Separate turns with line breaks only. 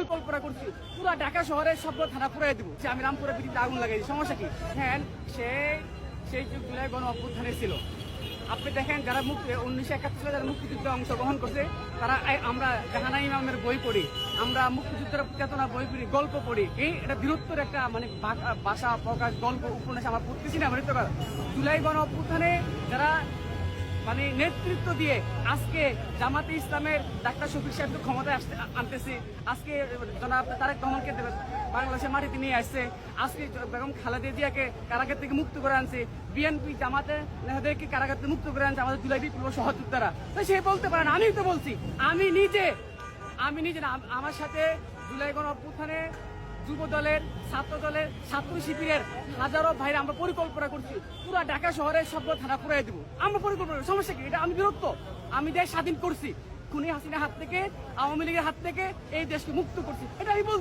পরিকল্পনা করছি পুরো ঢাকা শহরের সব থানা পুরাই দেবো, যে আমি রামপুরের পৃথিবীতে আগুন লাগাই, সমস্যা কি? হ্যাঁ, সেই জুলাই গণ অভ্যুত্থানে ছিল। আপনি দেখেন যারা 1971 সালে যারা মুক্তিযুদ্ধে অংশগ্রহণ করছে, তারা আমরা জাহানা ইমামের বই পড়ি, আমরা মুক্তিযুদ্ধের চেতনা বই পড়ি, গল্প পড়ি, এটা বীরত্বের একটা মানে ভাষা প্রকাশ, গল্প উপন্যাস আমরা পড়তেছি না। জুলাই গণ অভ্যুত্থানে যারা মানে নেতৃত্ব দিয়ে আজকে জামাতে ইসলামের ডাক্তার শফিক সাহেবকে ক্ষমতায় আনতেছে, আজকে জনাব তারেক রহমানকে বাংলাদেশের মাটিতে নিয়ে আসছে, আজকে বেগম খালেদা জিয়াকে কারাগার থেকে মুক্ত করে আনছে, বিএনপি জামাতে নেতাদেরকে কারাগার থেকে মুক্ত করে আনছে আমাদের জুলাই বিপ্লব সহযোদ্ধারা। তো সে বলতে পারেন, আমি তো বলছি, আমি নিজে না, আমার সাথে জুলাই গণ অভ্যুত্থানে যুব দলের, ছাত্র দলের, ছাত্র শিবিরের হাজারো ভাইরা আমরা পরিকল্পনা করছি পুরো ঢাকা শহরের সব থানা পুরাই দেবো। আমরা পরিকল্পনা, সমস্যা কি? এটা আমি বিরক্ত, আমি দেশ স্বাধীন করছি, খুনি হাসিনার হাত থেকে, আওয়ামী লীগের হাত থেকে এই দেশকে মুক্ত করছি, এটা আমি বলছি।